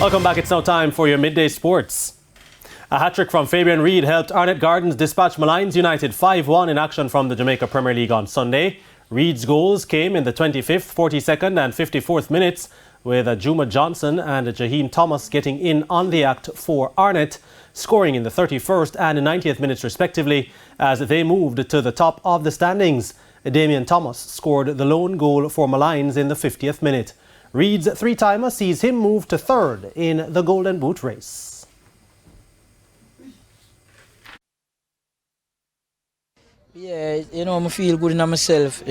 Welcome back. It's now time for your midday sports. A hat-trick from Fabian Reid helped Arnett Gardens dispatch Malines United 5-1 in action from the Jamaica Premier League on Sunday. Reid's goals came in the 25th, 42nd and 54th minutes, with Juma Johnson and Jaheim Thomas getting in on the act for Arnett, scoring in the 31st and 90th minutes respectively as they moved to the top of the standings. Damian Thomas scored the lone goal for Malines in the 50th minute. Reid's three-timer sees him move to third in the Golden Boot race. Yeah, I feel good in myself,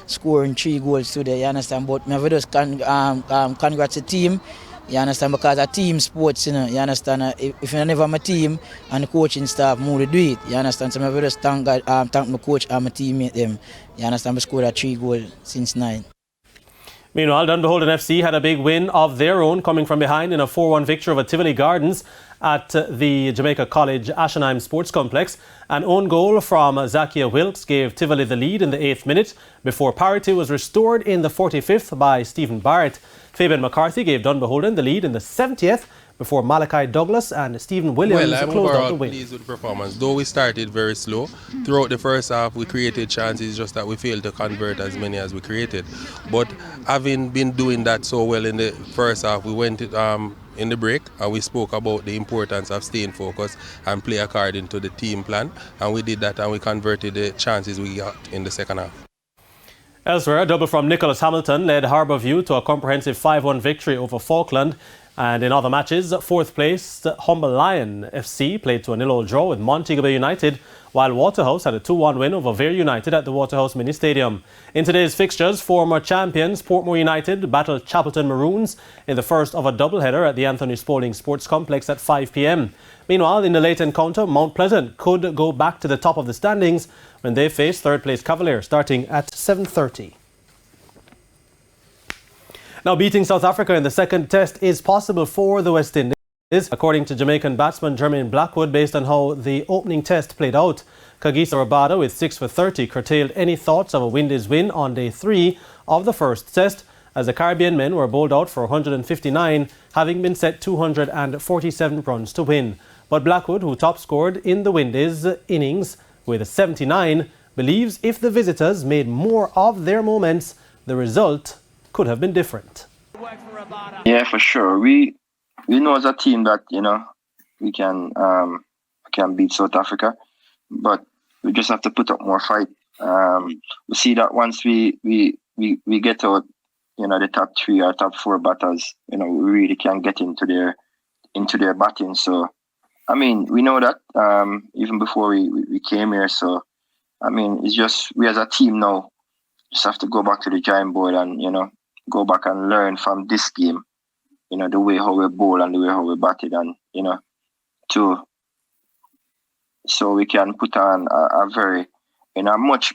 scoring 3 goals today, you understand? But I just congrats the team, you understand? Because a team sports, you understand? If you never have my team and the coaching staff move to do it, you understand? So I just thank God, thank my coach and my teammate them, you understand? I scored 3 goals since 9. Meanwhile, Dunbeholden FC had a big win of their own, coming from behind in a 4-1 victory over Tivoli Gardens at the Jamaica College Ashenheim Sports Complex. An own goal from Zakia Wilkes gave Tivoli the lead in the 8th minute before parity was restored in the 45th by Stephen Barrett. Fabian McCarthy gave Dunbeholden the lead in the 70th before Malachi Douglas and Stephen Williams closed out the win. Pleased with the performance. Though we started very slow, throughout the first half we created chances, just that we failed to convert as many as we created. But having been doing that so well in the first half, we went in the break and we spoke about the importance of staying focused and play according to the team plan, and we did that and we converted the chances we got in the second half. Elsewhere, a double from Nicholas Hamilton led Harbourview to a comprehensive 5-1 victory over Falkland. And in other matches, 4th placed Humble Lion FC played to a 0-0 draw with Montego Bay United, while Waterhouse had a 2-1 win over Vere United at the Waterhouse Mini Stadium. In today's fixtures, former champions Portmore United battled Chapelton Maroons in the first of a doubleheader at the Anthony Spaulding Sports Complex at 5 p.m. Meanwhile, in the late encounter, Mount Pleasant could go back to the top of the standings when they face 3rd place Cavalier starting at 7:30. Now, beating South Africa in the second test is possible for the West Indies, according to Jamaican batsman Jermaine Blackwood, based on how the opening test played out. Kagiso Rabada, with 6 for 30, curtailed any thoughts of a Windies win on day 3 of the first test, as the Caribbean men were bowled out for 159, having been set 247 runs to win. But Blackwood, who top scored in the Windies innings with 79, believes if the visitors made more of their moments, the result could have been different. Yeah, for sure. We know as a team that we can beat South Africa, but we just have to put up more fight. We see that once we get out, the top 3 or top 4 batters, we really can get into their batting. So, we know that even before we came here. So, it's just we as a team now just have to go back to the drawing board and go back and learn from this game, the way how we bowl and the way how we batted, and so we can put on a very much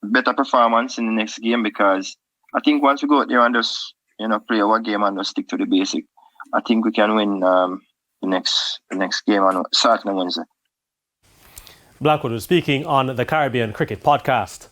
better performance in the next game, because I think once we go out there and just play our game and just stick to the basic, I think we can win the next game on Saturday and Wednesday. Blackwood was speaking on the Caribbean Cricket Podcast.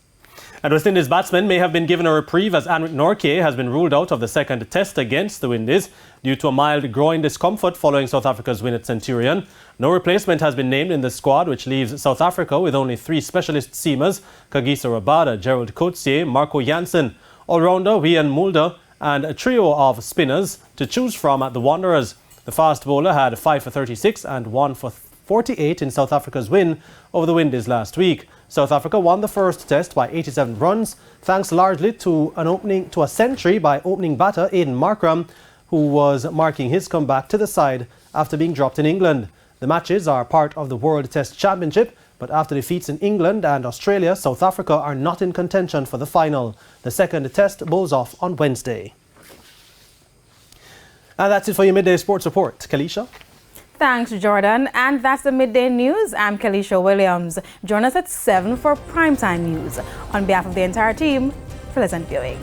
And West Indies batsmen may have been given a reprieve, as Anric Nortje has been ruled out of the second test against the Windies due to a mild groin discomfort following South Africa's win at Centurion. No replacement has been named in the squad, which leaves South Africa with only 3 specialist seamers: Kagiso Rabada, Gerald Coetzee, Marco Jansen, all-rounder Wian Mulder, and a trio of spinners to choose from at the Wanderers. The fast bowler had 5 for 36 and 1 for 48 in South Africa's win over the Windies last week. South Africa won the first test by 87 runs, thanks largely to a century by opening batter Aidan Markram, who was marking his comeback to the side after being dropped in England. The matches are part of the World Test Championship, but after defeats in England and Australia, South Africa are not in contention for the final. The second test bowls off on Wednesday. And that's it for your Midday Sports Report. Kalisha? Thanks, Jordan. And that's the Midday News. I'm Kalisha Williams. Join us at 7 for Primetime News. On behalf of the entire team, pleasant viewing.